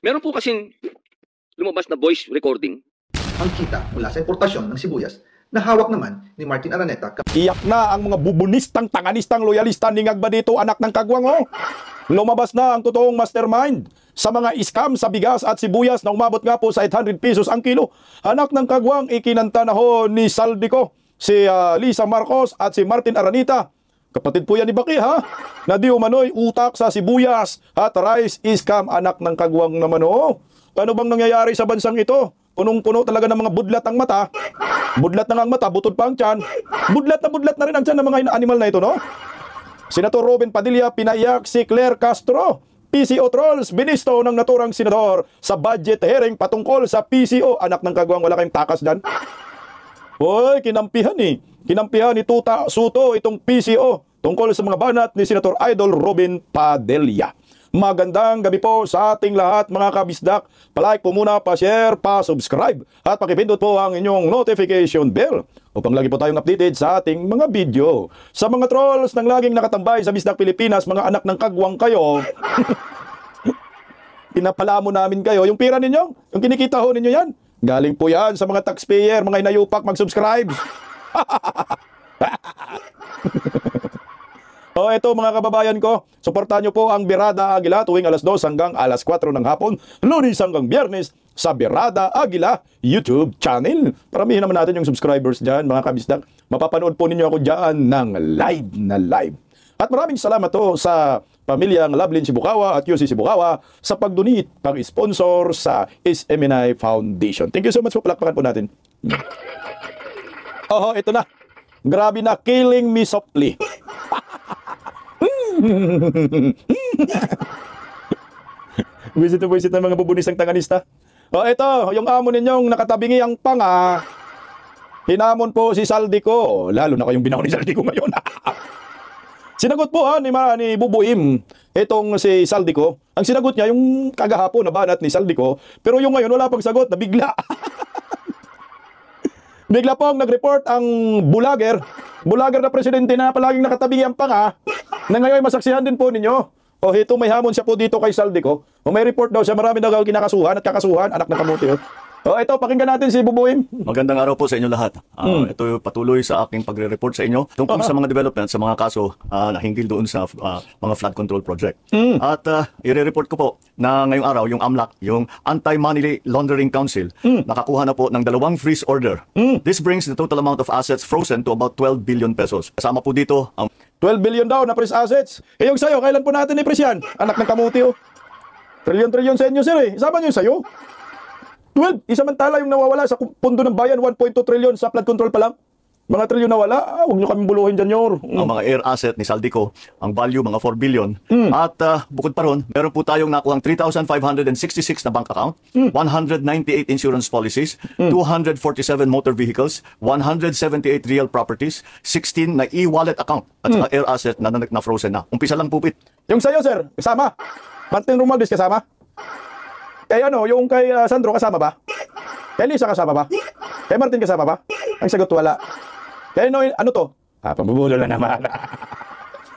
Meron po kasing lumabas na voice recording. Ang kita mula sa importasyon ng sibuyas na hawak naman ni Martin Araneta. Iyak na ang mga bubunistang, tanganistang, loyalista ni Ngagba dito, anak ng kagwang, oh. Lumabas na ang totoong mastermind sa mga scam sa bigas at sibuyas na umabot nga po sa 800 pesos ang kilo. Anak ng kagwang, ikinanta na ho ni Saldico, si Lisa Marcos at si Martin Araneta. Kapatid po yan ni Baki, ha? Na di umano'y utak sa sibuyas at rice scam, anak ng kagwang naman, oh. Ano bang nangyayari sa bansang ito? Punong-puno talaga ng mga budlat ang mata. Budlat na ang mata, butod pa ang tiyan. Budlat na rin ang tiyan ng mga animal na ito, no? Senator Robin Padilla pinaiyak si Claire Castro. PCO trolls, binisto ng naturang senador sa budget hearing patungkol sa PCO. Anak ng kagwang, wala kayong takas dyan. Hoy, kinampihan eh. Kinampihan ni Tuta Suto itong PCO tungkol sa mga banat ni Senator Idol Robin Padilla. Magandang gabi po sa ating lahat mga kabisdak. Palike po muna, pa-share, pa-subscribe at pakipindot po ang inyong notification bell upang lagi po tayong updated sa ating mga video. Sa mga trolls nang laging nakatambay sa Bisdak Pilipinas, mga anak ng kagwang kayo, pinapalamo namin kayo. Yung pira ninyo, yung kinikita ho ninyo yan, galing po yan sa mga taxpayer, mga inayupak mag-subscribe. O eto mga kababayan ko, suportahan nyo po ang Birada Agila tuwing alas 2 hanggang alas 4 ng hapon, Lunes hanggang Biyernes sa Birada Agila YouTube channel. Paramihin naman natin yung subscribers dyan mga kabisdak. Mapapanood po ninyo ako dyan ng live. At maraming salamat to sa pamilyang Lovelin Sibukawa at UC Sibukawa sa pagdonate, pag-sponsor sa SMNI Foundation. Thank you so much po, palakpakan po natin. Oh, ito na. Grabe na, killing me softly. Visit ng mga bubunisang tanganista. O ito, yung amo ninyong nakatabingi ang panga. Hinamon po si Saldico. Lalo na kayong binako ni Saldico ngayon. Sinagot po ni Bubuim itong si Saldico. Ang sinagot niya yung kagahapon na banat ni Saldico. Pero yung ngayon wala pang sagot, nabigla. Bigla pong nag-report ang bulager na presidente na palaging nakatabingi ang panga, na ngayon masaksihan din po ninyo. O ito, may hamon siya po dito kay Saldico. O may report daw siya, marami daw kinakasuhan at kakasuhan, anak ng kamuti. O ito, pakinggan natin si Bubuim. Magandang araw po sa inyo lahat. Ito patuloy sa aking pagre-report sa inyo tungkol sa mga development, sa mga kaso na hinggil doon sa mga flood control project. At i-report ko po na ngayong araw yung AMLAC, yung Anti-Money Laundering Council, nakakuha na po ng 2 freeze order. This brings the total amount of assets frozen to about 12 billion pesos. Kasama po dito ang 12 billion daw na freeze assets. Eh yung sa'yo, kailan po natin i-freeze yan? Anak ng kamuti, oh. Trilyon sa inyo, sir, eh. Isama nyo yung sa'yo. 12, isamantala yung nawawala sa pundo ng bayan, 1.2 trillion sa flood control pa lang. Mga trilyon nawala, huwag nyo kami buluhin dyan, Yor. Ang mga air asset ni Saldico, ang value mga 4 billion. At bukod pa ron, meron po tayong nakuhang 3,566 na bank account, 198 insurance policies, 247 motor vehicles, 178 real properties, 16 na e-wallet account at saka air asset na frozen na. Umpisa lang pupit. Yung sa'yo, sir, kasama? Martin Romualdez kasama? Kay yung kay Sandro kasama ba? Kay Lisa kasama ba? Kay Martin kasama ba? Ang sagot wala. Kaya ano to? Pambubudol na naman.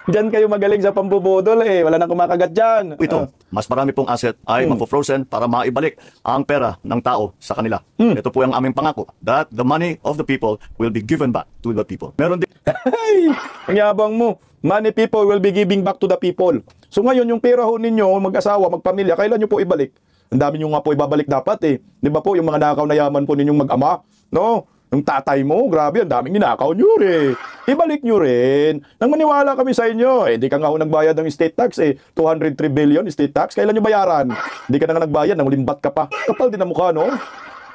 Diyan kayo magaling sa pambubudol eh. Wala nang kumakagat dyan. Ito, mas marami pong asset ay mapofrozen para maibalik ang pera ng tao sa kanila. Ito po ang aming pangako that the money of the people will be given back to the people. Meron din. Ay, ang yabang mo. Money people will be giving back to the people. So ngayon yung pera ho ninyo, mag-asawa, magpamilya, kailan nyo po ibalik? Ang dami nyo nga po ibabalik dapat eh. Di ba po yung mga nakaw na yaman po ninyong mag-ama? No? Yung tatay mo, grabe, ang daming ninakaw nyo rin. Ibalik nyo rin. Nang maniwala kami sa inyo, di ka nga ho nagbayad ng state tax eh. 203 billion state tax. Kailan nyo bayaran? Di ka na nga nagbayad, nang limbat ka pa. Kapal din ang mukha, no?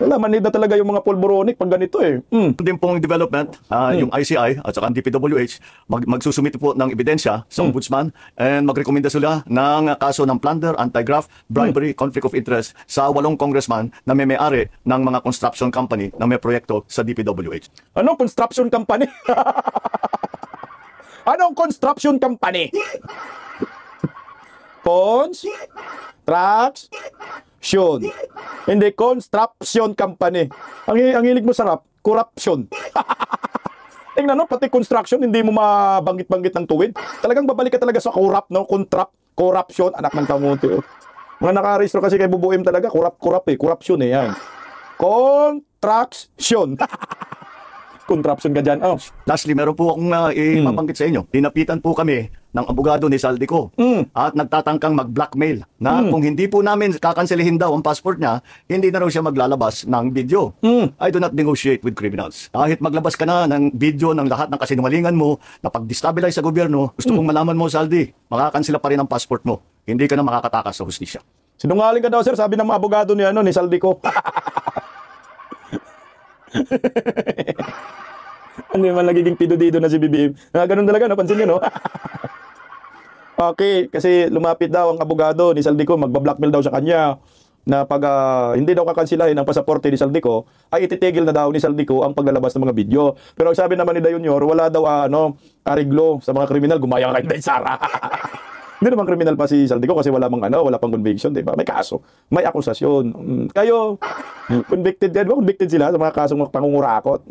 Wala, manid na talaga yung mga pulboronic pag ganito eh. Din pong development, yung ICI at saka ang DPWH, magsusumite po ng ebidensya sa ombudsman and magrekomenda sila ng kaso ng plunder, anti-graft, bribery, conflict of interest sa 8 congressman na may-ari ng mga construction company na may proyekto sa DPWH. Anong construction company? Anong construction company? Cons? Tracks? Hindi construction company. Ang hilig mo sarap, corruption. Tingnan no, pati construction hindi mo mabanggit-banggit ng tuwid. Talagang babalik ka talaga sa corrupt, no? Corruption, anak ng kamuti. Oh. Mga nakarehistro kasi kay Bubuim talaga, kurap eh, corruption eh, yan. Contraction. Contraption ka dyan. Oh. Lastly, meron po akong ipabanggit sa inyo. Dinapitan po kami ng abogado ni Saldico at nagtatangkang mag-blackmail na kung hindi po namin kakanselihin daw ang passport niya, hindi na raw siya maglalabas ng video. I do not negotiate with criminals. Kahit maglabas ka na ng video ng lahat ng kasinungalingan mo na pag-destabilize sa gobyerno, gusto kong malaman mo, Saldi, makakansela pa rin ang passport mo. Hindi ka na makakatakas sa hustisya. Sinungaling ka daw, sir, sabi ng mga abogado ni Saldico. Ano naman nagiging pido-dido na si BBM? Ganun talaga, napansin nyo, no? Okay, kasi lumapit daw ang abogado ni Saldico, magba-blackmail daw sa kanya na pag hindi daw kakansilahin ang pasaporte ni Saldico, ay ititigil na daw ni Saldico ang paglalabas ng mga video. Pero ang sabi naman ni Dayunior, wala daw ariglo sa mga kriminal, gumaya kay Day Sara. Hindi naman kriminal pa si Saldico kasi wala pang conviction, di ba? May kaso, may akusasyon. Kayo, convicted ka, di ba? Convicted sila sa mga kasong pangungurakot.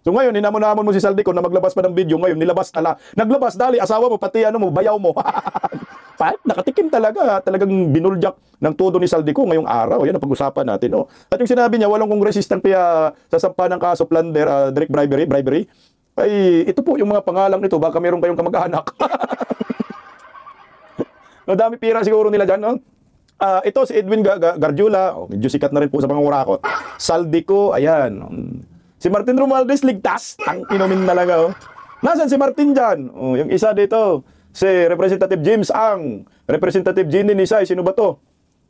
So ngayon, hinamon-hamon mo si Saldico na maglabas pa ng video. Ngayon, nilabas ala. Naglabas, dali, asawa mo, pati bayaw mo. Nakatikim talaga. Talagang binuljak ng todo ni Saldico ngayong araw. Yan ang pag-usapan natin. Oh. At yung sinabi niya, walang kongresistang kaya sasampa ng kaso plunder, direct bribery. Ay, ito po yung mga pangalang nito. Baka meron kayong kamag-anak. Madami pira siguro nila dyan, no? Ito si Edwin Garjula. Medyo sikat na rin po sa pangungurakot. Saldico, ayan. Si Martin Romualdez, ligtas. Ang inumin talaga, oh. Nasaan si Martin dyan? Oh, yung isa dito, si Representative James Ang. Representative Ginny Nisay, sino ba to?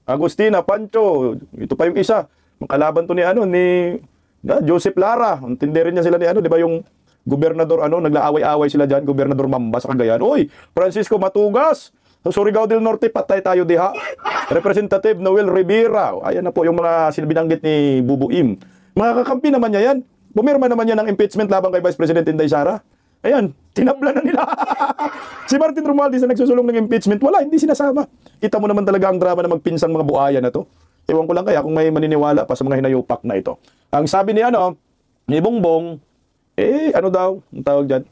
Agustina, Pancho. Ito pa yung isa. Makalaban to ni Joseph Lara. Intindi rin niya sila ni di ba yung gobernador, naglaaway-away sila dyan, gobernador Mamba sa Cagayan. Uy, Francisco Matugas. Sa Surigao del Norte, patay tayo diha. Representative Noel Rivera. Ayan na po yung mga binanggit ni Bubuim. Mga kakampi naman niya yan. Pumirma naman niya ng impeachment laban kay Vice President Inday Sara. Ayan, tinabla na nila. Si Martin Romualdez na nagsusulong ng impeachment, wala, hindi sinasama. Kita mo naman talaga ang drama na magpinsang mga buhaya na to. Ewan ko lang kaya kung may maniniwala pa sa mga hinayupak na ito. Ang sabi ni ni Bongbong, daw, ang tawag dyan,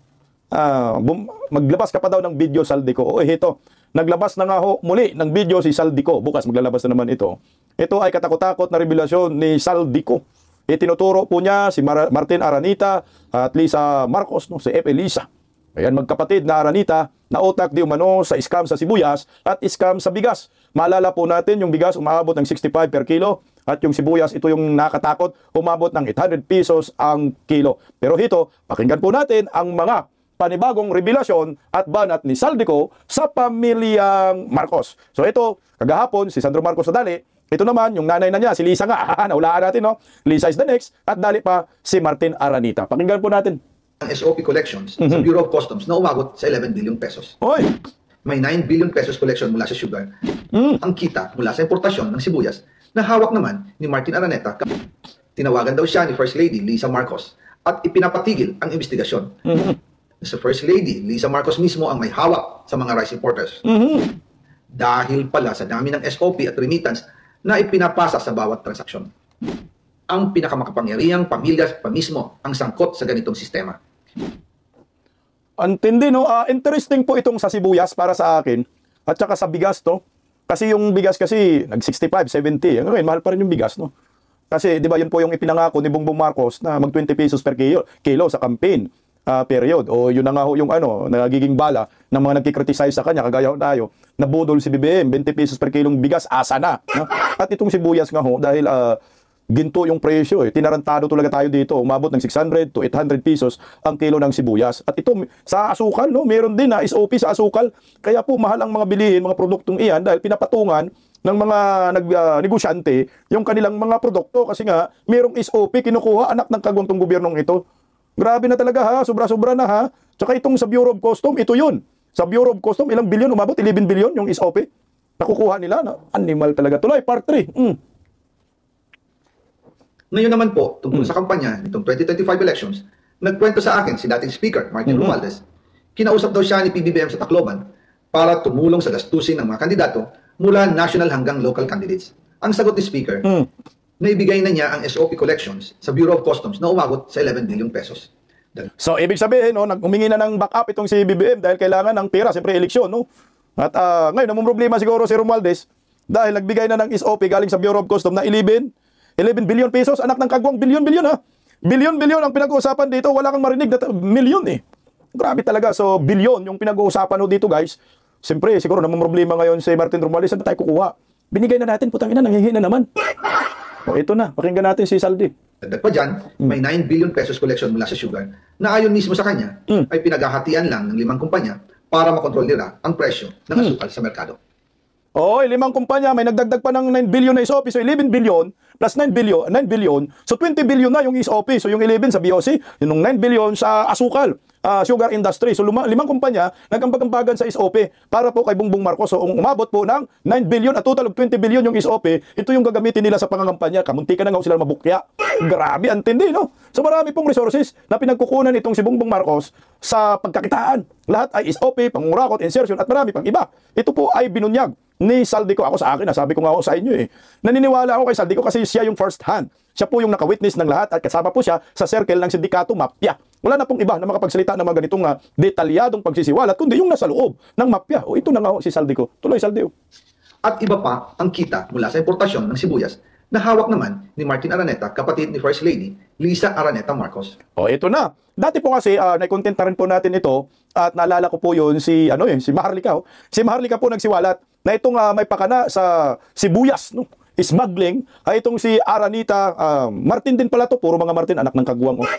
maglabas ka pa daw ng video, Saldico. Ito, naglabas na nga muli ng video si Saldico. Bukas maglalabas na naman ito. Ito ay katakot-takot na revelasyon ni Saldico. Tinuturo po niya si Martin Aranita at Lisa Marcos, si F. Elisa. Ayan, magkapatid na Aranita na utak di umano sa scam sa sibuyas at scam sa bigas. Maalala po natin yung bigas umabot ng 65 per kilo at yung sibuyas, ito yung nakatakot, umabot ng 800 pesos ang kilo. Pero hito, pakinggan po natin ang mga panibagong revelasyon at banat ni Saldico sa pamilyang Marcos. So ito, kagahapon, si Sandro Marcos na dali. Ito naman, yung nanay na niya, si Lisa nga. Naulaan natin, no? Lisa is the next. At dali pa si Martin Aranita. Pakinggan po natin. Ang SOP collections sa Bureau of Customs na umabot sa 11 billion pesos. Oy! May 9 billion pesos collection mula sa sugar. Ang kita mula sa importasyon ng sibuyas na hawak naman ni Martin Araneta. Tinawagan daw siya ni First Lady Lisa Marcos at ipinapatigil ang investigasyon. Sa First Lady Lisa Marcos mismo ang may hawak sa mga rice importers. Dahil pala sa dami ng SOP at remittance na ipinapasa sa bawat transaksyon. Ang pinakamakapangyarihang pamilya pa mismo ang sangkot sa ganitong sistema. Antindi, no? Interesting po itong sa sibuyas para sa akin at saka sa bigas, no? Kasi yung bigas kasi nag-65, 70. Ngayon, mahal pa rin yung bigas, no? Kasi, di ba, yun po yung ipinangako ni Bongbong Marcos na mag 20 pesos per kilo sa campaign period. O yun na nga ho yung nagiging bala ng mga nagkikriticize sa kanya, kagaya tayo, nabudol si BBM, 20 pesos per kilong bigas, asa na. No? At itong sibuyas nga ho, dahil ginto yung presyo, tinarantado talaga tayo dito, umabot ng 600 to 800 pesos ang kilo ng sibuyas. At ito, sa asukal, no? Meron din na SOP sa asukal, kaya po mahal ang mga bilihin, mga produktong iyan, dahil pinapatungan ng mga negosyante yung kanilang mga produkto, kasi nga, merong SOP, kinukuha, anak ng kagwang tong gobyernong ito. Grabe na talaga ha, sobra-sobra na ha. Tsaka itong sa Bureau of Customs, ito yun. Sa Bureau of Customs, ilang bilyon umabot? 11 billion yung SOP. Nakukuha nila, animal talaga. Tuloy, part 3. Ngayon naman po, tungkol sa kampanya nitong 2025 elections, nagkwento sa akin si dating Speaker Martin Romualdez. Kinausap daw siya ni PBBM sa Tacloban para tumulong sa gastusin ng mga kandidato mula national hanggang local candidates. Ang sagot ni Speaker, naibigay na niya ang SOP collections sa Bureau of Customs na umabot sa 11 billion pesos. So, ibig sabihin, humingi na ng backup itong si BBM dahil kailangan ng pera, siyempre eleksyon, no? At ngayon, namang problema siguro si Romualdez, Dahil nagbigay na ng SOP galing sa Bureau of Customs na 11 billion pesos. Anak ng kagwang, bilyon-bilyon ha. Bilyon-bilyon ang pinag-uusapan dito. Wala kang marinig na milyon eh. Grabe talaga. So, bilyon yung pinag-uusapan dito guys. Siyempre, siguro namang problema ngayon si Martin Romualdez. Saan tayo kukuha? Binigay na natin, putang ina, nanghihingi na naman. O ito na, pakinggan natin si Saldi. Dagdag pa dyan, may 9 billion pesos collection mula sa sugar na ayon mismo sa kanya ay pinaghahatian lang ng 5 kumpanya para makontrol nila ang presyo ng asukal sa merkado. Oo, 5 kumpanya, may nagdagdag pa ng 9 billion na SOP. So 11 billion plus 9 billion. So 20 billion na yung SOP. So yung 11 sa BOC, yung 9 billion sa asukal, sugar industry. So 5 kumpanya nagambag-ambagan sa SOP para po kay Bongbong Marcos. So umabot po ng 9 billion at total of 20 billion yung SOP. Ito yung gagamitin nila sa pangangampanya. Kamunti ka na nga sila mabukya. Grabe, ang tindi, no? So marami pong resources na pinagkukunan itong si Bongbong Marcos sa pagkakitaan. Lahat ay SOP, pangurakot, insertion at marami pang iba. Ito po ay binunyag ni Saldico. Ako sa akin, sabi ko nga ako sa inyo eh. Naniniwala ako kay Saldico kasi siya yung first hand. Siya po yung naka-witness ng lahat at kasama po siya sa circle ng sindikato mafia. Wala na pong iba na makapagsalita ng mga ganitong detalyadong pagsisiwalat, kundi yung nasa loob ng mafia. O ito na nga si Saldico. Tuloy, Saldico. At iba pa ang kita mula sa importasyon ng sibuyas na hawak naman ni Martin Araneta, kapatid ni First Lady Lisa Araneta Marcos. O ito na. Dati po kasi nai-contenta rin po natin ito at naalala ko po yun si Maharlika. Si Maharlika po nagsiwalat na itong may pakana sa sibuyas, no? Smuggling, ay itong si Aranita, Martin din pala to, puro mga Martin, anak ng kagwang. Oh.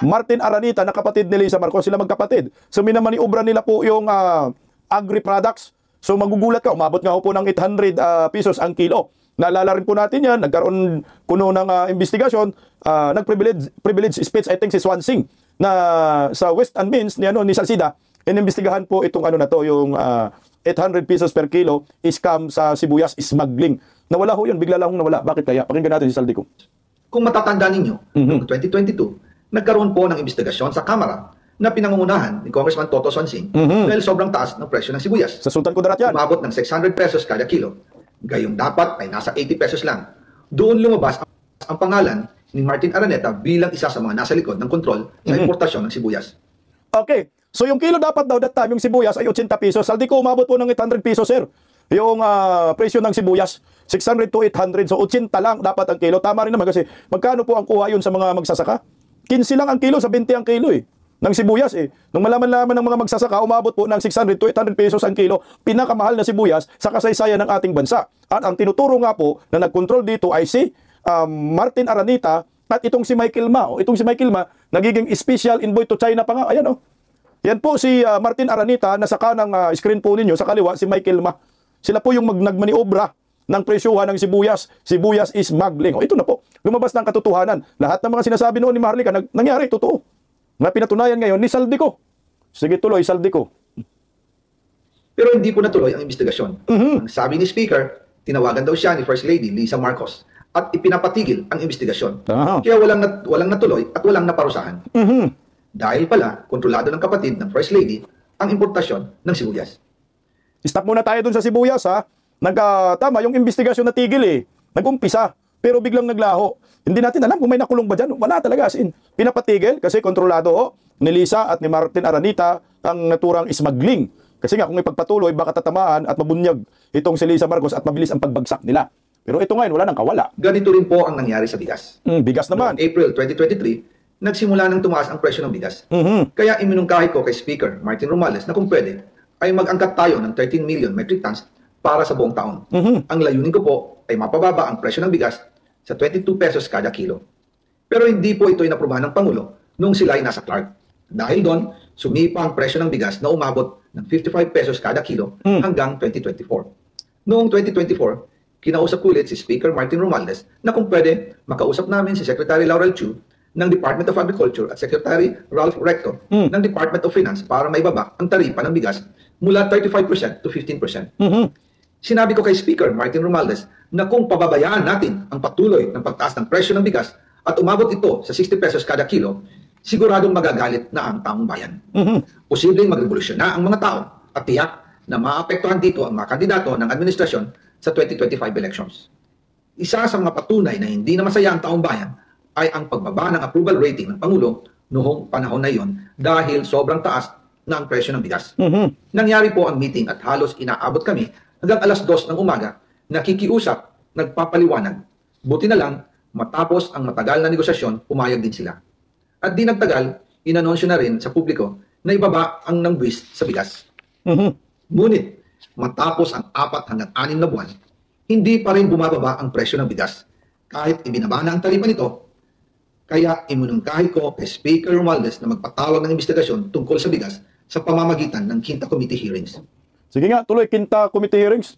Martin Aranita, na kapatid ni Lisa Marcos, sila magkapatid. So minamaniobra nila po yung agri-products. So magugulat ka, umabot nga po ng 800 pesos ang kilo. Naalala rin po natin yan, nagkaroon kuno ng investigasyon, nag-privilege speech, I think si Swansing, na sa West and Means ni Salcida, inimbestigahan po itong yung 800 pesos per kilo scam sa sibuyas smuggling. Nawala ho yun, bigla lang nawala. Bakit kaya? Pakinggan natin si Saldico. Kung matatanda ninyo, noong 2022, nagkaroon po ng investigasyon sa Kamara na pinangungunahan ni Congressman Toto Swansing dahil sobrang taas ng presyo ng sibuyas. Sa Sultan Kudarat yan. Umabot ng 600 pesos kada kilo. Gayong dapat ay nasa 80 pesos lang. Doon lumabas ang pangalan ni Martin Araneta bilang isa sa mga nasa likod ng kontrol sa importasyon ng sibuyas. Okay. So yung kilo dapat daw that time, yung sibuyas ay 80 pesos. Saldico, umabot po ng 800 pesos, sir. Yung presyo ng sibuyas, 600 to 800. So 80 lang dapat ang kilo. Tama rin naman kasi magkano po ang kuha yun sa mga magsasaka? 15 lang ang kilo, sa 20 ang kilo eh. Ng sibuyas eh. Nung malaman-laman ng mga magsasaka, umabot po ng 600 to 800 pesos ang kilo. Pinakamahal na sibuyas sa kasaysayan ng ating bansa. At ang tinuturo nga po na nagkontrol dito ay si Martin Araneta at itong si Michael Ma. O, itong si Michael Ma, nagiging special envoy to China pa nga. Ayan o. Yan po si Martin Araneta, nasa kanang screen po ninyo, sa kaliwa si Michael Ma. Sila po yung nagmaniobra ng presyuhan ng sibuyas. Sibuyas is smuggling. O ito na po, lumabas ng katotohanan. Lahat ng mga sinasabi noon ni Maharlika, nangyari, totoo. Na pinatunayan ngayon ni Saldico. Sige, tuloy, Saldico. Pero hindi po natuloy ang investigasyon. Ang sabi ni Speaker, tinawagan daw siya ni First Lady Lisa Marcos at ipinapatigil ang investigasyon. Kaya walang natuloy at walang naparusahan. Dahil pala, kontrolado ng kapatid ng First Lady ang importasyon ng sibuyas. Stop muna tayo dun sa sibuyas ha. Tama, yung investigasyon na tigil eh. Nag-umpisa, pero biglang naglaho. Hindi natin alam kung may nakulong ba dyan. Wala talaga, as in. Pinapatigil kasi kontrolado ni Lisa at ni Martin Araneta ang naturang smuggling. Kasi nga kung ipagpatuloy, baka tatamaan at mabunyag itong si Lisa Marcos at mabilis ang pagbagsak nila. Pero ito ngayon, wala nang kawala. Ganito rin po ang nangyari sa bigas. Bigas naman. Noong April 2023, nagsimula nang tumaas ang presyo ng bigas. Kaya iminungkahi ko kay Speaker Martin Romualdez na kung pwede, ay mag-angkat tayo ng 13 million metric tons para sa buong taon. Ang layunin ko po ay mapababa ang presyo ng bigas sa 22 pesos kada kilo. Pero hindi po ito inaprubahan ng Pangulo nung sila ay nasa Clark. Dahil doon, sumipa ang presyo ng bigas na umabot ng 55 pesos kada kilo hanggang 2024. Noong 2024, kinausap ko ulit si Speaker Martin Romualdez na kung pwede, makausap namin si Secretary Laurel Chu ng Department of Agriculture at Secretary Ralph Recto ng Department of Finance para maibaba ang taripa ng bigas mula 35% to 15%. Sinabi ko kay Speaker Martin Romualdez na kung pababayaan natin ang patuloy ng pagtaas ng presyo ng bigas at umabot ito sa 60 pesos kada kilo, siguradong magagalit na ang taong bayan. Posibleng magrevolusyon na ang mga tao at tiyak na maapektuhan dito ang mga kandidato ng administrasyon sa 2025 elections. Isa sa mga patunay na hindi na masaya ang taong bayan ay ang pagbaba ng approval rating ng Pangulo noong panahon na iyon dahil sobrang taas na ang presyo ng bigas. Nangyari po ang meeting at halos inaabot kami hanggang alas 2 ng umaga nakikiusap, nagpapaliwanag. Buti na lang, matapos ang matagal na negosasyon, pumayag din sila. At di nagtagal, inanunsyo na rin sa publiko na ibaba ang nangbuwis sa bigas. Ngunit, matapos ang 4 hanggang 6 na buwan, hindi pa rin bumababa ang presyo ng bigas. Kahit ibinaba na ang taripa nito, kaya iminungkahi ko kay Speaker Romualdez na magpatawag ng investigasyon tungkol sa bigas sa pamamagitan ng Quinta Committee hearings. Sige nga, tuloy, Quinta Committee hearings.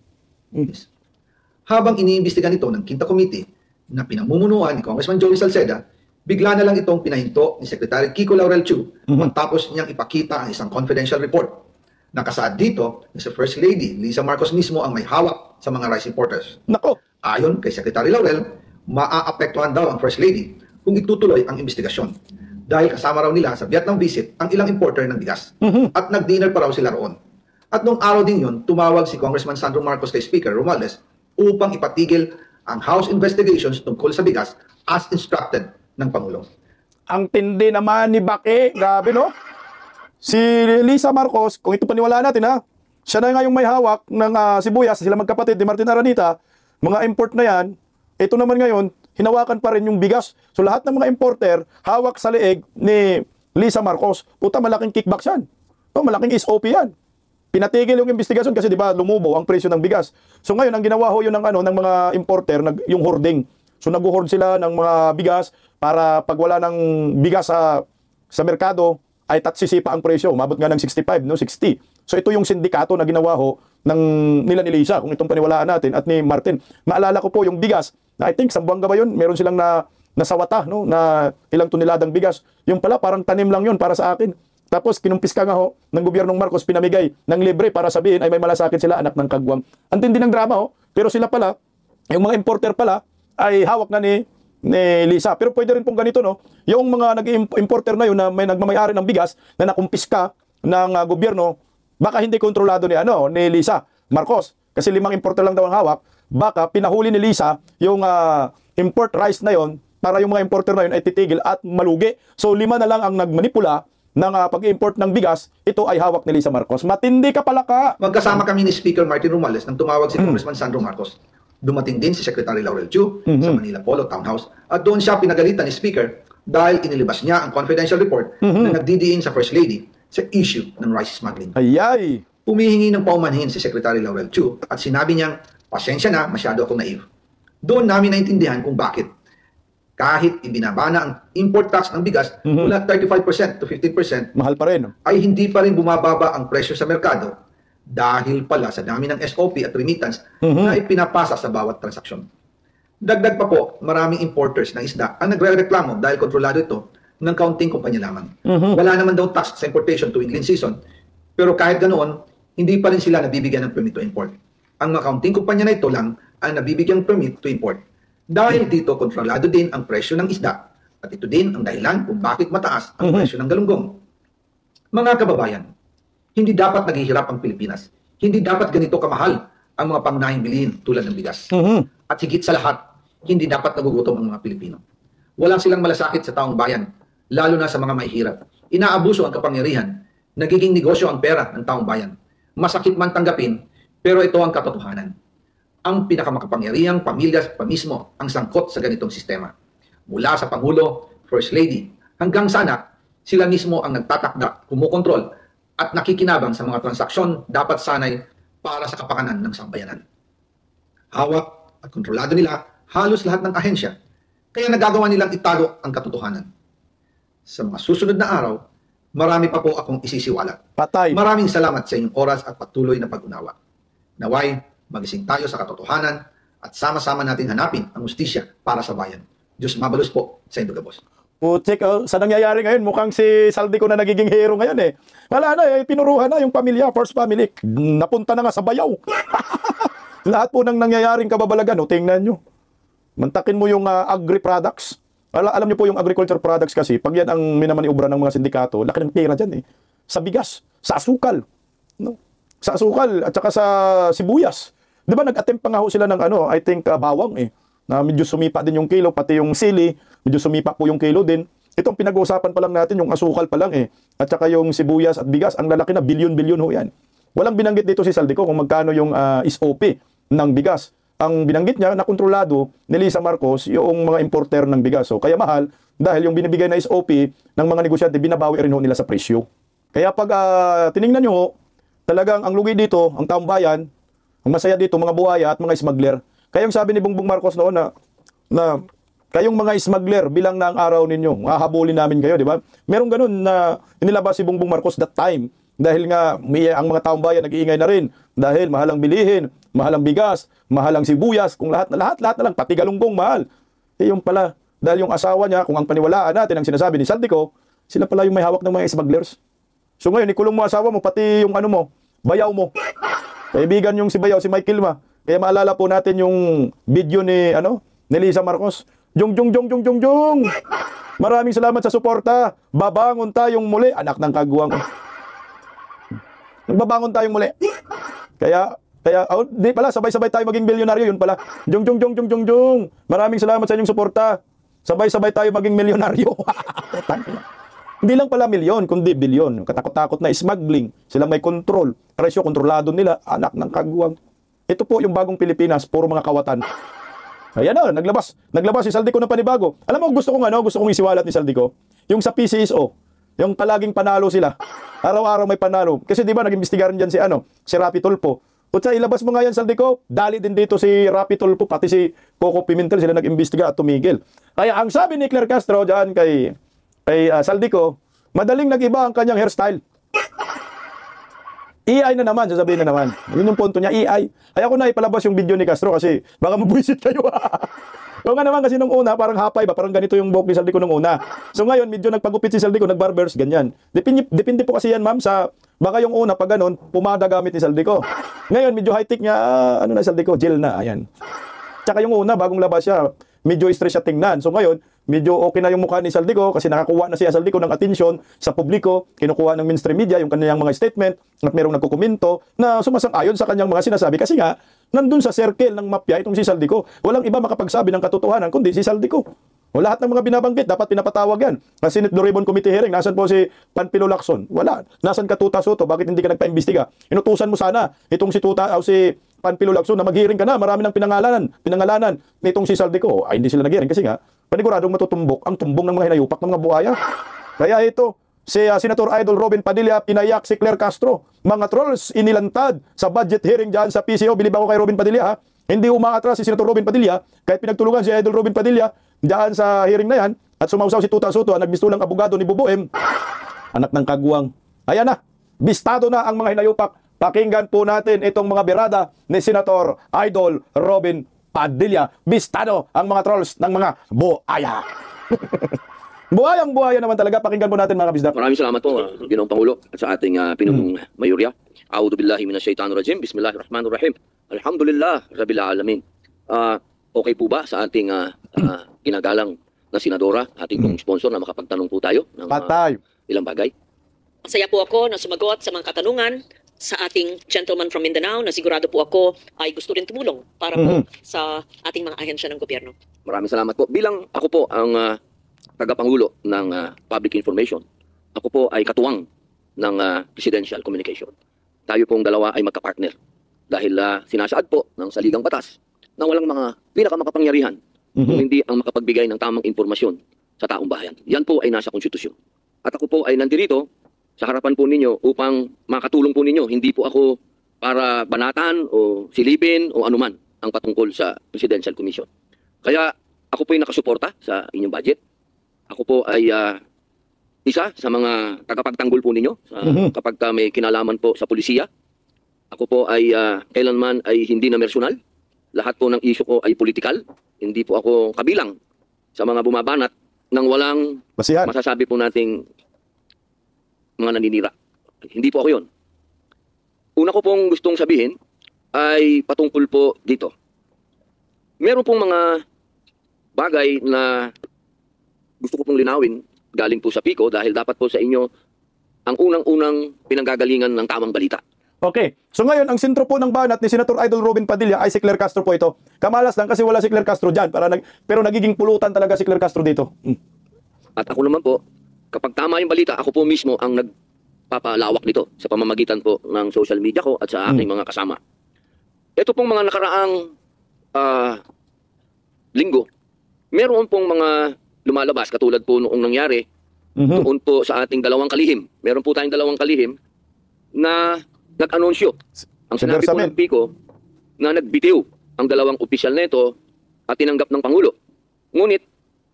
Habang iniimbestigan ito ng Quinta Committee na pinamumunuan ni Congressman Joey Salceda, bigla na lang itong pinahinto ni Secretary Kiko Laurel Chu matapos niyang ipakita ang isang confidential report. Nakasaad dito na si First Lady Lisa Marcos mismo ang may hawak sa mga rice importers. Nako, Ayon kay Secretary Laurel, maaapektuhan daw ang First Lady kung itutuloy ang investigasyon. Dahil kasama raw nila sa Vietnam visit ang ilang importer ng bigas. At nag-dinner pa raw sila roon. At nung araw din yun, tumawag si Congressman Sandro Marcos kay Speaker Romualdez upang ipatigil ang House investigations tungkol sa bigas as instructed ng Pangulo. ang tindi naman ni Baki. Grabe, no? Si Lisa Marcos, kung ito paniwalaan natin, ha? Siya na nga yung may hawak ng sibuyas, sila magkapatid ni Martin Aranita, mga import na yan. Ito naman ngayon, hinawakan pa rin yung bigas. So lahat ng mga importer, hawak sa leeg ni Lisa Marcos. Puta, malaking kickbacks yan. No, malaking SOP yan. Pinatigil yung investigasyon kasi 'di ba lumubo ang presyo ng bigas. So ngayon ang ginawa ho yun ng ng mga importer yung hoarding. So nag-hoard sila ng mga bigas para pag wala ng bigas sa merkado ay tatsisipa ang presyo. Umabot nga ng 65, no, 60. So ito yung sindikato na ginawa ho ng nila ni Lisa, kung itong paniwalaan natin, at ni Martin. Maalala ko po yung bigas, na I think sa Buanga ba yun, meron silang nasawata, no, na ilang toneladang bigas. Yung pala parang tanim lang yun para sa akin. Tapos kinumpis ka nga ho ng gobyernong Marcos, pinamigay ng libre para sabihin ay may malasakit sila, anak ng kagwang. Ang tindi ng drama ho, pero sila pala, yung mga importer pala, ay hawak na ni Lisa. Pero pwede rin pong ganito, no? Yung mga nag-importer na yun na may nagmamayari ng bigas na nakumpiska ng gobyerno, baka hindi kontrolado ni Lisa Marcos. Kasi 5 importer lang daw ang hawak. Baka pinahuli ni Lisa yung import rice na yon para yung mga importer na yun ay titigil at malugi. So 5 na lang ang nagmanipula ng pag-import ng bigas. Ito ay hawak ni Lisa Marcos. Matindi ka pala ka. Magkasama kami ni Speaker Martin Romualdez nang tumawag si Congressman Sandro Marcos. Dumating din si Secretary Laurel Chu sa Manila Polo Townhouse at doon siya pinagalitan ni Speaker dahil inilabas niya ang confidential report na nagdidiin sa First Lady sa issue ng rice smuggling. Ayay. Humihingi ng paumanhin si Secretary Laurel Chu at sinabi niyang, pasensya na, masyado akong naive. Doon namin naintindihan kung bakit. Kahit ibinaba na ang import tax ng bigas mula 35% to 15%, Mahal pa rin. ay hindi pa rin bumababa ang presyo sa merkado dahil pala sa dami ng SOP at remittance na ipinapasa sa bawat transaksyon. Dagdag pa po, maraming importers ng isda ang nagre-reklamo dahil kontrolado ito ng kaunting kumpanya lamang. Wala naman daw tax sa importation tuwing clean season, pero kahit ganoon, hindi pa rin sila nabibigyan ng permit to import. Ang mga kaunting kumpanya na ito lang ang nabibigyan permit to import. Dahil dito, kontrolado din ang presyo ng isda at ito din ang dahilan kung bakit mataas ang presyo ng galunggong. Mga kababayan, hindi dapat naghihirap ang Pilipinas. Hindi dapat ganito kamahal ang mga pangunahing bilihin tulad ng bigas. At higit sa lahat, hindi dapat nagugutom ang mga Pilipino. Walang silang malasakit sa taong bayan, lalo na sa mga mahihirap. Inaabuso ang kapangyarihan, nagiging negosyo ang pera ng taong bayan. Masakit man tanggapin, pero ito ang katotohanan. Ang pinakamakapangyarihang pamilya pa mismo ang sangkot sa ganitong sistema. Mula sa Pangulo, First Lady, hanggang sa anak, sila mismo ang nagtatakda, kumukontrol, at nakikinabang sa mga transaksyon dapat sanay para sa kapakanan ng sambayanan. Hawak at kontrolado nila halos lahat ng ahensya, kaya nagagawa nilang itago ang katotohanan. Sa mga susunod na araw, marami pa po akong isisiwalat. Patay. Maraming salamat sa inyong oras at patuloy na pag-unawa. Naway, magising tayo sa katotohanan at sama-sama natin hanapin ang hustisya para sa bayan. Diyos mabalos po sa Indogabos. Putik, sa nangyayari ngayon, mukhang si Saldico na nagiging hero ngayon eh. Wala na pinuruhan na yung pamilya, first family. Napunta na nga sa bayaw. Lahat po ng nangyayaring kababalagan, tingnan nyo. Mantakin mo yung agri-products. Alam nyo po yung agriculture products kasi, pag yan ang minamaniubra ng mga sindikato, laki ng pera dyan eh. Sa bigas, sa asukal. No? Sa asukal, at saka sa sibuyas. Di ba nag-attempt pa nga ho sila ng I think bawang eh. Na medyo sumipa din yung kilo, pati yung sili, medyo sumipa po yung kilo din. Itong pinag-uusapan pa lang natin, yung asukal pa lang eh. At saka yung sibuyas at bigas, ang lalaki na bilyon-bilyon ho yan. Walang binanggit dito si Saldico kung magkano yung SOP ng bigas. ang binanggit niya na kontrolado ni Lisa Marcos yung mga importer ng bigas. So, kaya mahal dahil yung binibigay na SOP ng mga negosyante, binabawi rin ho nila sa presyo. Kaya pag tiningnan nyo ho, talagang ang lugi dito, ang taong bayan, ang masaya dito, mga buhaya at mga smuggler. Kaya yung sabi ni Bongbong Marcos noon na kayong mga smuggler, bilang na ang araw ninyo, hahabulin namin kayo, di ba? Merong ganun na inilabas si Bongbong Marcos that time. Dahil nga ang mga taong bayan nag-iingay na rin dahil mahal ang bilihin, mahal ang bigas, mahal ang sibuyas, kung lahat na lang, pati galunggong mahal. Yung pala, dahil yung asawa niya, kung ang paniwalaan natin ang sinasabi ni Saldico, sila pala yung may hawak ng mga smugglers. So ngayon, ikulong mo asawa mo, pati yung ano mo, bayaw mo. Kaibigan yung si bayaw, si Michael Ma. Kaya maalala po natin yung video ni Lisa Marcos. Jong. Maraming salamat sa suporta. Babangon tayong muli, anak ng kagwang. Nagbabangon tayong muli. Kaya di pala, sabay-sabay tayo maging milyonaryo, yun pala. Jong. Maraming salamat sa inyong suporta. Sabay-sabay tayo maging milyonaryo. Hindi lang pala milyon, kundi bilyon. Katakot-takot na smuggling. Silang may control. Presyo, kontrolado nila. Anak ng kagwang. Ito po yung bagong Pilipinas, puro mga kawatan. Ayan na, naglabas si Saldico ng panibago. Alam mo, gusto kong isiwalat ni Saldico. Yung sa PCSO, yung palaging panalo sila. Araw-araw may panalo. Kasi di ba nag-imbestigaran dyan si Rapi Tulfo. Kutsa, ilabas mo nga yan, Saldico. Dali din dito si Rapi Tulfo, pati si Coco Pimentel, sila nag-imbestiga at tumigil. Kaya ang sabi ni Claire Castro dyan kay Saldico, madaling nag-iba ang kanyang hairstyle. EI na naman, sasabihin na naman. Yun yung punto niya, EI. Ay ako na ipalabas yung video ni Castro kasi baka mabuisit kayo. O nga naman kasi nung una, parang hapay ba? Parang ganito yung buhok ni Saldico nung una. So ngayon, medyo nagpagupit si Saldico, nagbarbers, ganyan. Depende po kasi yan, ma'am, sa baka yung una, pag ganun, pumada gamit ni Saldico. Ngayon, medyo high-tech niya, na Saldico, gel na, ayan. Tsaka yung una, bagong labas siya, medyo stress siya tingnan. So ngayon, medyo okay na yung mukha ni Saldico kasi nakakuha na siya Saldico ng atensyon sa publiko, kinukuha ng mainstream media yung kanyang mga statement at merong nagkukomento na sumasang-ayon sa kanyang mga sinasabi kasi nga, nandun sa circle ng mafia itong si Saldico. Walang iba makapagsabi ng katotohanan kundi si Saldico. O lahat ng mga binabanggit, dapat pinapatawag yan. Sa Senate Blue Ribbon Committee hearing, nasan po si Panfilo Lacson? Wala. Nasan ka Tuta Soto? Bakit hindi ka nagpa-imbestiga? Inutusan mo sana itong si Tuta o si Panfilo Lacson na mag-hearing ka na. Marami ng pinangalanan nitong si Saldico. Ay, hindi sila nag-hearing kasi nga, paniguradong matutumbok ang tumbong ng mga hinayupak ng mga buhaya. Kaya ito, si Senator Idol Robin Padilla, pinayak si Claire Castro. Mga trolls inilantad sa budget hearing dyan sa PCO. Bilib ako kay Robin Padilla, ha? Hindi umaatras si Senator Robin Padilla kahit pinagtulungan si Idol Robin Padilla dyan sa hearing na yan at sumausaw si Tuta Soto, ang nagbistulang abogado ni Bubuem. Anak ng kagwang. Ayan na, bistado na ang mga hinayupak. Pakinggan po natin itong mga birada ni Senator Idol Robin Padilla. Bistado ang mga trolls ng mga buhaya. Buhayang-buhaya naman talaga. Pakinggan po natin mga kabisda. Maraming salamat po, Ginoong Pangulo, at sa ating pinunong mayorya. A'udhu billahi minasyaitanirrajim. Bismillahirrahmanirrahim. Alhamdulillah, Rabbil Alamin. Okay po ba sa ating ginagalang na senadora, ating pong sponsor na makapagtanong po tayo ng Patay. ilang bagay? Masaya po ako na sumagot sa mga katanungan sa ating gentleman from Mindanao na sigurado po ako ay gusto rin tumulong para po sa ating mga ahensya ng gobyerno. Maraming salamat po. Bilang ako po ang tagapangulo ng public information, ako po ay katuwang ng presidential communication. Tayo pong dalawa ay magka-partner dahil sinasaad po ng saligang batas na walang mga pinakamakapangyarihan kung hindi ang makapagbigay ng tamang impormasyon sa taong bayan. Yan po ay nasa konstitusyon. At ako po ay nandito sa harapan po ninyo upang makatulong po ninyo. Hindi po ako para banatan o silipin o anuman ang patungkol sa Presidential Commission. Kaya ako po ay nakasuporta sa inyong budget. Ako po ay isa sa mga tagapagtanggol po ninyo kapag may kinalaman po sa pulisya. Ako po ay kailanman ay hindi na personal. Lahat po ng issue ko ay political. Hindi po ako kabilang sa mga bumabanat ng walang Basihan. masasabi po nating mga naninira. Hindi po ako yun. Una ko pong gustong sabihin ay patungkol po dito. Meron pong mga bagay na gusto ko pong linawin galing po sa PICO dahil dapat po sa inyo ang unang-unang pinanggagalingan ng tamang balita. Okay. So ngayon, ang sentro po ng banat ni Senator Idol Robin Padilla ay si Claire Castro po ito. Kamalas lang kasi wala si Claire Castro dyan. Pero nagiging pulutan talaga si Claire Castro dito. At ako naman po, kapag tama yung balita, ako po mismo ang nagpapalawak nito sa pamamagitan po ng social media ko at sa aking mga kasama. Ito pong mga nakaraang linggo, meron pong mga lumalabas katulad po noong nangyari doon po sa ating dalawang kalihim. Meron po tayong dalawang kalihim na nag-anunsyo. Ang sinabi po ng PICO na nagbitiw ang dalawang opisyal nito at tinanggap ng Pangulo. Ngunit,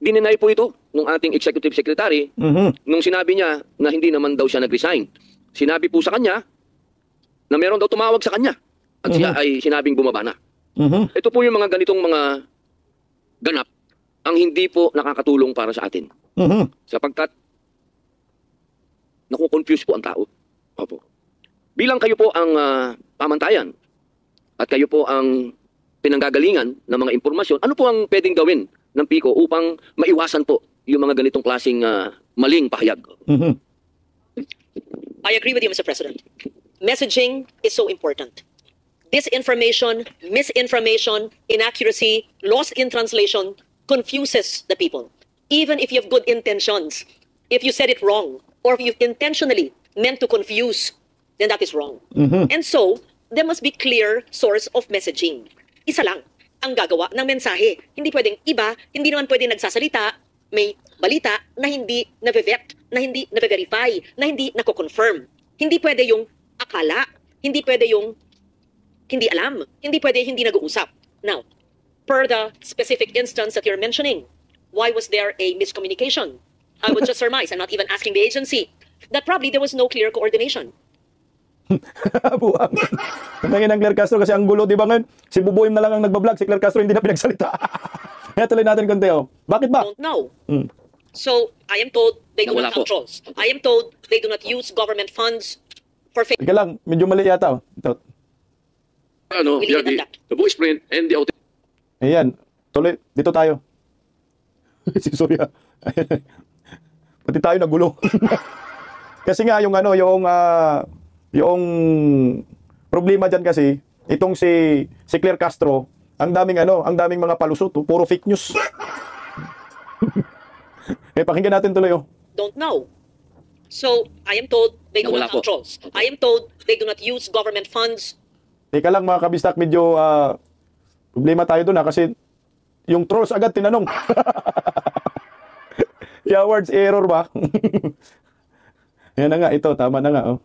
dininay po ito ng ating executive secretary nung sinabi niya na hindi naman daw siya nag-resign. Sinabi po sa kanya na meron daw tumawag sa kanya at siya ay sinabing bumaba na. Ito po yung mga ganitong mga ganap ang hindi po nakakatulong para sa atin. Sapagkat nakukonfuse po ang tao. Opo. Bilang kayo po ang pamantayan at kayo po ang pinanggagalingan ng mga impormasyon, ano po ang pwedeng gawin ng PICO upang maiwasan po yung mga ganitong klaseng maling pahayag? I agree with you, Mr. President. Messaging is so important. Disinformation, misinformation, inaccuracy, lost in translation confuses the people. Even if you have good intentions, if you said it wrong, or if you intentionally meant to confuse, then that is wrong. And so, there must be clear source of messaging. Isa lang ang gagawa ng mensahe. Hindi pwedeng iba, hindi naman pwedeng nagsasalita, may balita na hindi na-vet, na hindi na-verify, na hindi nako-confirm. Hindi pwede yung akala, hindi pwede yung hindi alam, hindi pwede hindi nag-uusap. Now, per the specific instance that you're mentioning, why was there a miscommunication? I would just surmise, I'm not even asking the agency, that probably there was no clear coordination. Buwang. Nangin ang Claire Castro kasi ang gulo, di ba ngayon? Si Bubuim na lang ang nagbablog, si Claire Castro hindi na pinagsalita. Kaya tuloy natin konti, oh. Bakit ba? Don't know. So, I am told they do not have trolls. I am told they do not use government funds for fake. Ika lang, medyo mali yata, oh. Ito. The voice print and the audio. Ayan, tuloy, dito tayo. Si Surya. Pati tayo nagulo. Kasi nga yung ano, yung problema diyan kasi itong si Claire Castro, ang daming mga palusot, puro fake news. Pakinggan natin tuloy, oh. Don't know. So, I am told they do not have trolls. I am told they do not use government funds. Teka lang mga kabistak, medyo problema tayo doon kasi yung trolls agad tinanong. Yeah, words error ba? Yan na nga, ito, tama na nga. Oh.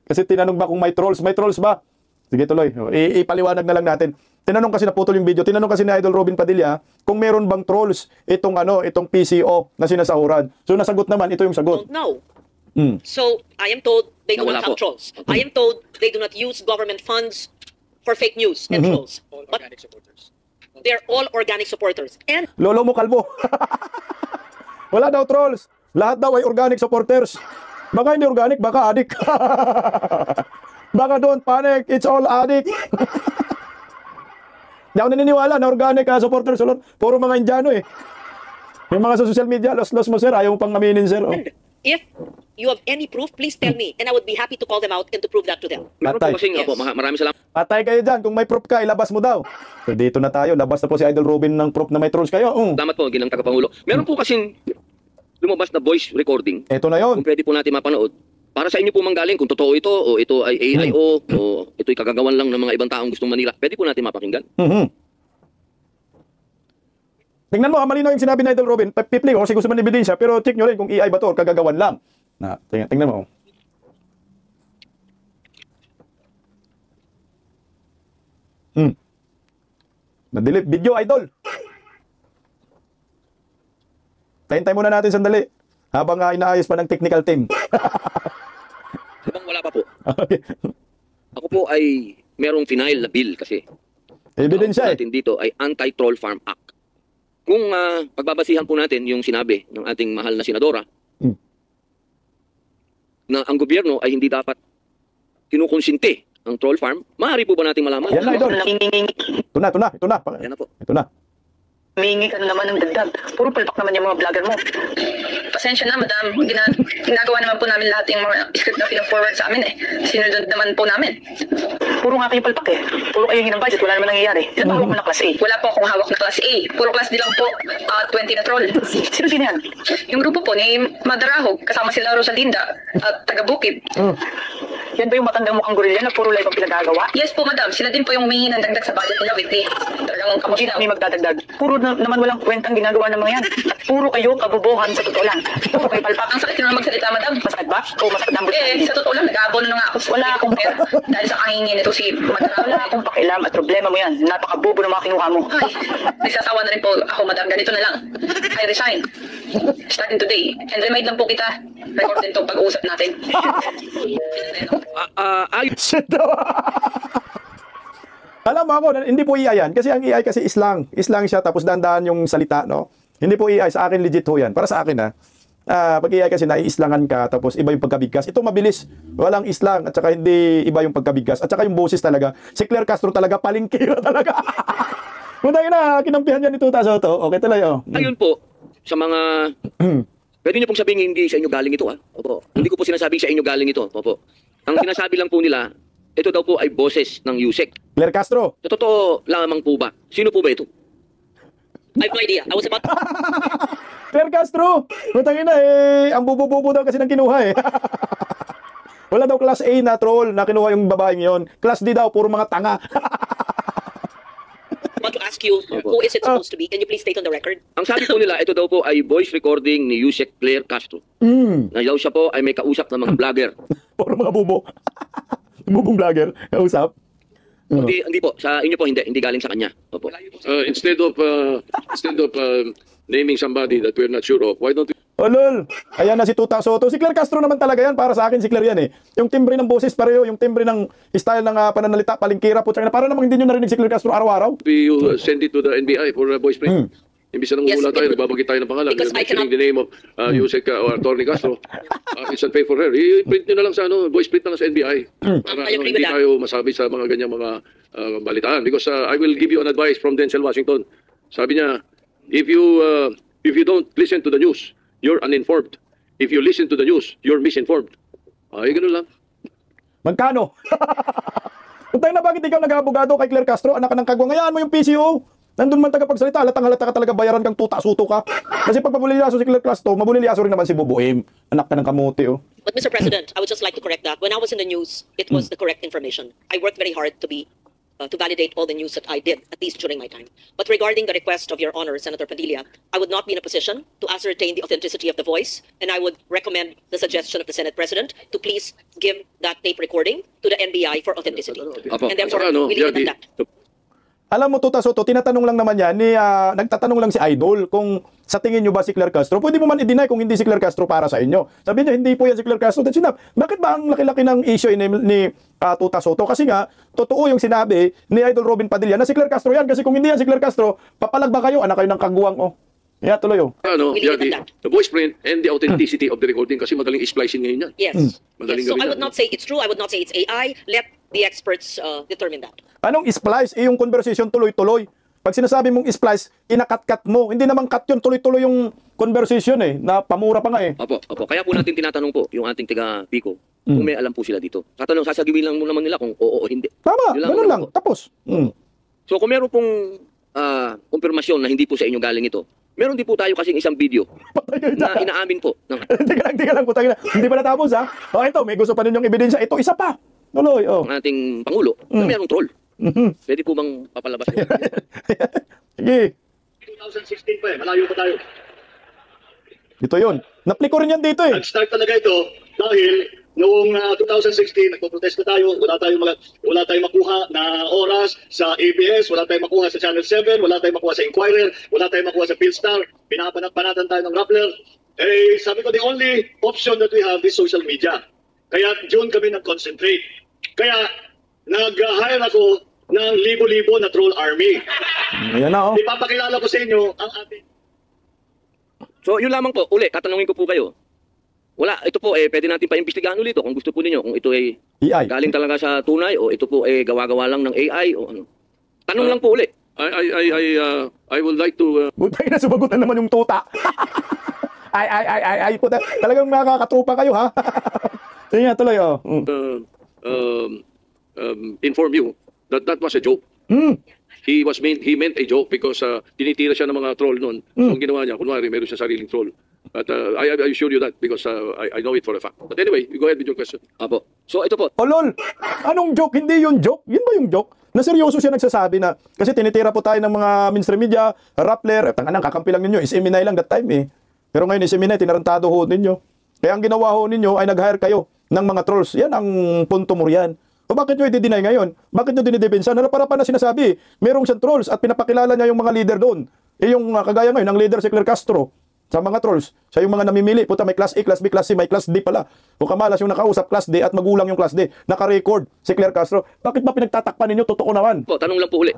Kasi tinanong ba kung may trolls ba? Sige tuloy, ipaliwanag na lang natin. Tinanong kasi, naputol yung video, tinanong kasi ni Idol Robin Padilla kung meron bang trolls itong PCO na sinasahuran. So nasagot naman, ito yung sagot. Don't know. So, I am told they do not have trolls. I am told they do not use government funds for fake news and trolls. But they're all organic supporters. And Lolo mo kalbo. Wala daw trolls. Lahat daw ay organic supporters. Baka hindi organic, baka adik. Baka don't panic, it's all adik. Hindi ako naniniwala na organic supporters. Puro mga Indiano eh. Yung mga sa social media, los mo sir, ayaw mo pang aminin sir. Oh. If you have any proof, please tell me. And I would be happy to call them out and to prove that to them. Meron Patay. po kasing, Yes. opo, maraming salamat. Patay kayo dyan. Kung may proof ka, ilabas mo daw. So dito na tayo. Labas na po si Idol Robin ng proof na may trolls kayo. Salamat po, ginang tagapangulo. Meron po kasing lumabas na voice recording. Ito na yon. Kung pwede po natin mapanood. Para sa inyo po manggaling kung totoo ito o ito ay AIO o ito'y kagagawan lang ng mga ibang taong gustong Manila. Pwede po natin mapakinggan. Tingnan mo, malinaw yung sinabi ni Idol Robin. Pipli ko kasi gusto man ebidensya, pero check nyo rin kung AI ba to or kagagawan lang. Na, tingnan mo. Na-delete video, Idol. Hintay muna natin sandali. Habang inaayos pa ng technical team. Habang wala pa po. Okay. Ako po ay merong final na bill kasi. Ebidensya natin dito ay Anti-Troll Farm Act. Kung pagbabasihan po natin yung sinabi ng ating mahal na senadora na ang gobyerno ay hindi dapat kinukonsinti ang troll farm, maaari po ba nating malaman? Yan na, Idol. Ito na. Yan na po. Ito na. Humingi ka na naman ng dagdag. Puro palpak naman yung mga vlogger mo. Pasensya na, madam. Ginagawa naman po namin lahat yung mga script na pina-forward sa amin eh. Sinunod naman po namin. Puro nga kayo palpak eh. Puro kayo hinang budget. Wala naman nangyayari. Ilan ba hawak mo na class A? Wala po akong hawak na class A. Puro class D lang po. 20 na troll. Sino yan? Yung grupo po ni Madarahog. Kasama sila Rosalinda at taga Bukid. Yan ba yung matandang mukhang gorilla na puro live ang pinagagawa? Yes po, madam. Sila din po yung humingi ng dagdag sa budget nila with the talagang kamusta. May magdadagdag. Puro naman walang kwentang ginagawa ng mga yan. At puro kayo kabobohan sa totoo lang. Puro kayo palpak. Ang sakit na magsalita, madam. Masakit ba? O masakit na ang sa totoo lang, nag-aabono na nga ako. Wala akong pera. Dahil sa kahingi nito si madam. Wala akong pakialam at problema mo yan. Napakabobo ng mga kinuha mo. Ay, nagsasawa na rin po ako, madam. Ganito na lang. I resign. Starting today. And remind lang po kita. Record din itong pag-uusap natin. Shit daw. Alam mo ako, hindi po AI yan. Kasi ang AI kasi islang. Islang siya, tapos dahan-dahan yung salita, no? Hindi po AI. Sa akin, legit ho yan. Para sa akin, ha? Pag AI kasi naiislangan ka, tapos iba yung pagkabigkas. Ito mabilis. Walang islang. At saka hindi iba yung pagkabigkas. At saka yung boses talaga. Si Claire Castro talaga, palingkira talaga. Punta na, kinampihan yan ni Tuta Soto. Okay tuloy, oh. Ayun po, sa mga... Pwede niyo pong sabihin hindi sa inyo galing ito, ha? Opo. Hindi ko po sinasabing sa inyo galing ito. Opo. Ang sinasabi lang po nila, ito daw po ay boses ng USEC. Claire Castro. Sa totoo lamang po ba? Sino po ba ito? I have no idea. I was about Claire Castro. Putangin na ang bubo-bubo daw kasi nang kinuha Wala daw class A na troll na kinuha yung babaeng yon. Class D daw, puro mga tanga. to ask you, who is it supposed to be? Can you please state on the record? Ang sabi po nila, ito daw po ay voice recording ni USEC Claire Castro. Na daw siya po ay may kausap ng mga vlogger. Puro mga bubo. Bubong vlogger, kausap. Hindi po, sa inyo po hindi galing sa kanya. Opo. Instead of naming somebody that we're not sure of, why don't we Lol. Ayan na si Tuta Soto. Si Claire Castro naman talaga yan. Para sa akin si Claire yan Yung timbre ng boses pareho, yung timbre ng style ng pananalita, palingkira po. Para namang hindi nyo narinig si Claire Castro araw-araw. send it to the NBI for a voice print? Imbis na Yes, nangungula tayo, it- nagbabagit tayo ng pangalan. because I Mentioning cannot- the name of Yusek or Atty. Castro. It's unfair for her. I-print nyo na lang sa voice print na lang sa NBI. Para I agree hindi with that. tayo masabi sa mga ganyang mga balitaan. Because I will give you an advice from Denzel Washington. Sabi niya, if you don't listen to the news, you're uninformed. If you listen to the news, you're misinformed. Ay, ganun lang. Magkano? Puntay na, bakit ikaw nag-abogado kay Claire Castro? Anak ka ng kagwang. Hayaan mo yung PCO. Nandun man tagapagsalita, halatang-halata ka talaga, bayaran kang tuta-suto ka. Kasi pag mabulilyaso si Claire Castro, mabulilyaso rin naman si Bubuim. Anak ka ng kamote, But Mr. President, I would just like to correct that. When I was in the news, it was the correct information. I worked very hard to validate all the news that I did, at least during my time. But regarding the request of Your Honor, Senator Padilla, I would not be in a position to ascertain the authenticity of the voice, and I would recommend the suggestion of the Senate President to please give that tape recording to the NBI for authenticity. Apo. And therefore, Saka, we leave it at that. Alam mo, Tuta Soto, tinatanong lang naman yan, nagtatanong lang si Idol kung sa tingin nyo ba si Claire Castro, pwede mo man i-deny kung hindi si Claire Castro para sa inyo. Sabi niya, hindi po yan si Claire Castro. Then sinab, bakit ba ang laki-laki ng issue ni Tuta Soto? Kasi nga, totoo yung sinabi ni Idol Robin Padilla na si Claire Castro yan. Kasi kung hindi yan si Claire Castro, papalag ba kayo? Anak kayo ng kagwang, tuloy, We leave it at that. The voice print and the authenticity of the recording kasi madaling splicing ngayon yan. Yes. Madaling Yes. So gawin I yan. would not say it's true. I would not say it's AI. Let the experts determine that. Anong splice? Yung conversation tuloy-tuloy. Pag sinasabi mong splice, inakat-kat mo. Hindi naman cut yun, tuloy-tuloy yung conversation na pamura pa nga Opo. Kaya po natin tinatanong po yung ating tiga Pico kung may alam po sila dito. Sasabihin lang naman nila kung oo o hindi. Tama, Yun ganun lang. po. Tapos. So kung meron pong kumpirmasyon na hindi po sa inyo galing ito, meron din po tayo kasing isang video na inaamin po ng Teka lang, putang ina. Hindi pa natapos, ha? Ito, may gusto pa ninyong ebidensya. Ito, isa pa. Tuloy, ating Pangulo na mayroong troll. Pwede po bang papalabas mo? Sige. 2016 pa malayo pa tayo. Ito yun. Napliko rin yan dito Nag-start talaga ito dahil noong 2016 nagpo-protesta tayo, wala tayong makuha na oras sa ABS, wala tayong makuha sa Channel 7, wala tayong makuha sa Inquirer, wala tayong makuha sa Philstar, pinapanatan tayo ng Rappler. Sabi ko, the only option that we have is social media. Kaya doon kami nag-concentrate. Kaya nag-hire ako ng libo-libo na troll army. Ayan na, Ipapakilala ko sa inyo ang ating... So yun lamang po, uli, tatanungin ko po kayo. Wala, ito po pwede natin pa-imbestigahan ulit kung gusto po ninyo, kung ito ay AI. galing talaga sa tunay o ito po gawa-gawa lang ng AI o ano. Tanong lang po uli. I would like to Butay na, sumagutan naman yung tuta. ay, puta. Talagang nakakatrupa kayo, ha? Sige nga, tuloy, inform you that that was a joke. he meant a joke because tinitira siya ng mga troll noon. So ang ginawa niya, kunwari meron siya sariling troll. But I assure you that because I know it for a fact. But anyway, you go ahead with your question. Apo. So ito po. O lol, anong joke? Hindi yun joke. Yun ba yung joke? Na seryoso siya nagsasabi na, kasi tinitira po tayo ng mga mainstream media, Rappler, tanganang kakampi lang ninyo, SMNI lang that time eh. Pero ngayon SMNI, tinarantado ho ninyo. Kaya ang ginawa ho ninyo ay nag-hire kayo ng mga trolls. Yan ang punto mo riyan. O bakit nyo i-deny ngayon? Bakit nyo dinidepensa? Para na sinasabi, merong siyang trolls at pinapakilala niya yung mga leader doon. Eh yung kagaya ngayon, ang leader si Claire Castro sa mga trolls. Siya yung mga namimili. Puta, may class A, class B, class C, may class D pala. O kamalas yung nakausap, class D at magulang yung class D. Naka-record si Claire Castro. Bakit ba pinagtatakpan ninyo? Totoo naman. Po, tanong lang po uli.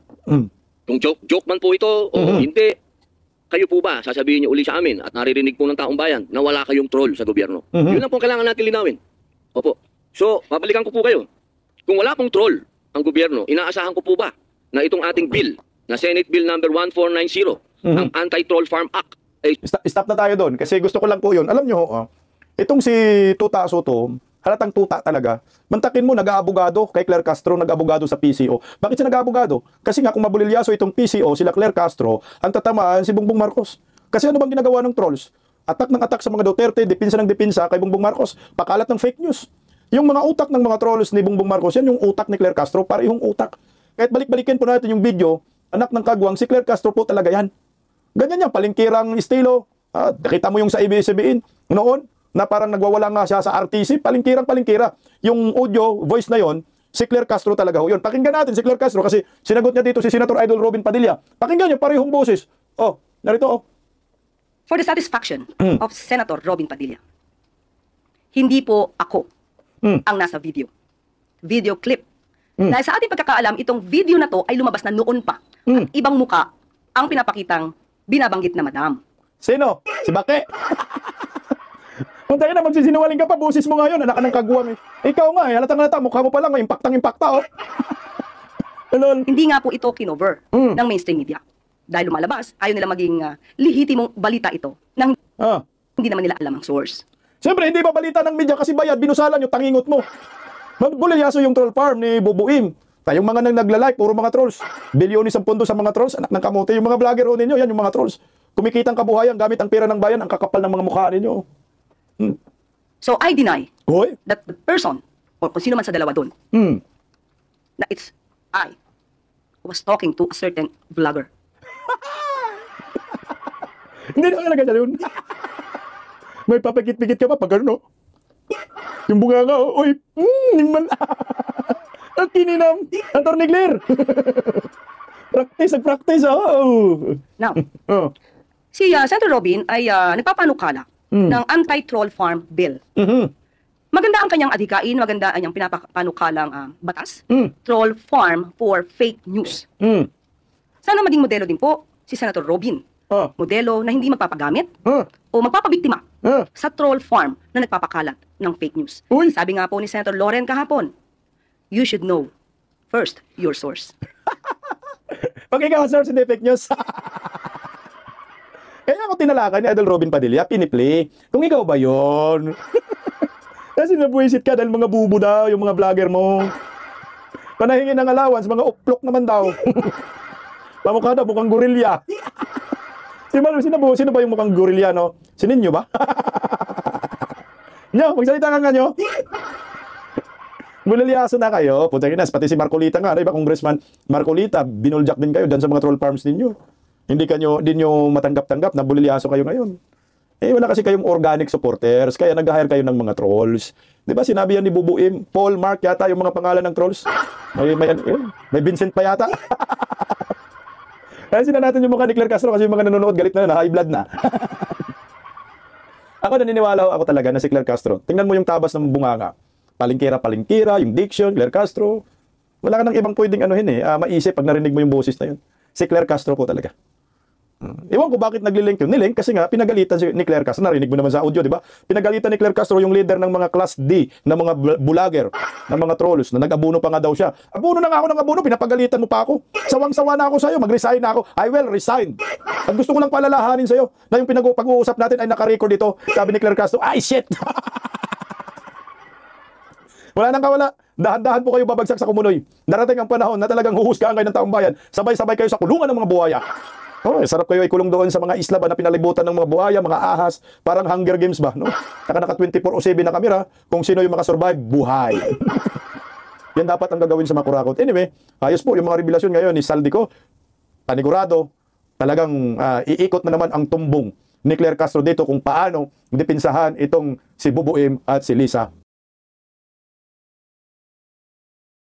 Kung joke man po ito o hindi, kayo po ba sasabihin niyo uli sa amin at naririnig po ng taong bayan na wala kayong troll sa gobyerno? Yun lang po kailangan natin linawin. Opo. So, babalikan ko po kayo. Kung wala pong troll ang gobyerno, inaasahan ko po ba na itong ating bill, na Senate Bill number 1490, ang Anti-Troll Farm Act, ay Stop na tayo doon kasi gusto ko lang po yun. Alam nyo, itong si Tuta Soto, halatang tuta talaga. Mantakin mo, nag-aabogado kay Claire Castro, nag-aabogado sa PCO. Bakit siya nag-aabogado? Kasi nga kung mabulilyaso itong PCO, sila Claire Castro, ang tatamaan si Bongbong Marcos. Kasi ano bang ginagawa ng trolls? Attack ng attack sa mga Duterte, depinsa ng depinsa kay Bongbong Marcos, pakalat ng fake news. Yung mga utak ng mga trolls ni Bongbong Marcos, yan yung utak ni Claire Castro, parehong utak. Kahit balik-balikin po natin yung video, anak ng kagwang, si Claire Castro po talaga yan. Ganyan yan, palingkirang estilo. Nakita mo yung sa ABS-CBN noon, na parang nagwawala nga siya sa RTC, palingkira. Yung audio, voice na yon, si Claire Castro talaga ho yun. Pakinggan natin si Claire Castro kasi sinagot niya dito si Senator Idol Robin Padilla. Pakinggan niyo, parehong boses. Oh, narito oh. For the satisfaction of Senator Robin Padilla, hindi po ako ang nasa video. Video clip. Dahil sa ating pagkakaalam, itong video na to ay lumabas na noon pa. At ibang muka ang pinapakitang binabanggit na madam. Sino? Si Bake? Kung tayo na magsisinungaling ka pa, boses mo ngayon, anak ka ng kagwang eh. Ikaw nga eh, halatang mukha mo pa lang, impaktang-impakta oh. Lol. Hindi nga po ito kinover ng mainstream media. Dahil lumalabas, ayaw nila maging lehitimong balita ito nang hindi naman nila alam ang source. Siyempre, hindi ba balita ng media kasi bayad, binusalan yung tangingot mo. Bulilyaso yung troll farm ni Bubuim. Tayong mga nagla-like, puro mga trolls. Bilyonis ang pondo sa mga trolls, anak ng kamote. Yung mga vlogger ninyo, yan yung mga trolls. Kumikitang kabuhayan gamit ang pera ng bayan, ang kakapal ng mga mukha ninyo. So I deny Hoy? that the person, o kung sino man sa dalawa doon, na it's I who was talking to a certain vlogger. Hindi naman talaga siya yun. May papagit-pigit ka pa pag ano, no? Yung bunga nga, oy, at kininam, ang tornigler. Practice, oh. Now, si Senator Robin ay nagpapanukala ng Anti-Troll Farm Bill. Maganda ang kanyang adhikain, maganda ang kanyang pinapanukalang batas. Troll Farm for Fake News. Sana maging modelo din po si Senator Robin. Modelo na hindi magpapagamit o magpapabiktima sa troll farm na nagpapakalat ng fake news. Sabi nga po ni Senator Loren kahapon, you should know first your source. Pag ikaw source, hindi fake news. Kaya ako tinalakan ni Idol Robin Padilla, piniplay. Kung ikaw ba yun? Kasi nabuisit ka dahil mga bubo daw, yung mga vlogger mo. Panahingin ng allowance, mga uplok naman daw. Pamukha daw, mukhang gorilya. Sino ba yung mukhang gorilya, no? Sininyo ba? Nyo, magsalita ka nga nyo. Bulilyaso na kayo. Putang ina, pati si Marcolita nga, ano iba, Congressman Marcolita, binuljak din kayo dyan sa mga troll farms ninyo. Hindi nyo matanggap-tanggap na bulilyaso kayo ngayon. Eh, wala kasi kayong organic supporters, kaya nag-hire kayo ng mga trolls. Di ba, sinabi yan ni Bubuim, Paul, Mark yata yung mga pangalan ng trolls. May Vincent pa yata. Kaya sila natin yung mukha ni Claire Castro kasi yung mga nanonood galit na high blood na. Ako naniniwala ako talaga na si Claire Castro. Tingnan mo yung tabas ng bunganga. Palingkira, yung diction, Claire Castro. Wala ka nang ibang pwedeng maisip pag narinig mo yung boses na yun. Si Claire Castro po talaga. Ewan ko bakit naglilink yun. Nilink kasi nga pinagalitan ni Claire Castro. Narinig mo naman sa audio, di ba? Pinagalitan ni Claire Castro yung leader ng mga class D, ng mga vlogger, ng mga trolls, na nag-abuno pa nga daw siya. Abuno na nga ako ng abuno, pinapagalitan mo pa ako. Sawang-sawa na ako sa'yo, mag-resign na ako. I will resign. At gusto ko lang palalahanin sa'yo na yung pag-uusap natin ay naka-record dito. Sabi ni Claire Castro, ay shit! Wala nang kawala. Dahan-dahan po kayo babagsak sa kumunoy. Darating ang panahon na talagang huhusgahan kayo ng taong bayan. Sabay-sabay kayo sa kulungan ng mga buhaya. Oh, sarap kayo ikulong doon sa mga isla ba na pinalibutan ng mga buhaya, mga ahas, parang Hunger Games ba, no? Naka 24/7 na kamera, kung sino yung makasurvive, buhay. Yan dapat ang gagawin sa mga kurakot. Anyway, ayos po yung mga revelasyon ngayon ni Saldico. Panigurado, talagang iikot na naman ang tumbong ni Claire Castro dito kung paano dipinsahan itong si Bubuim at si Lisa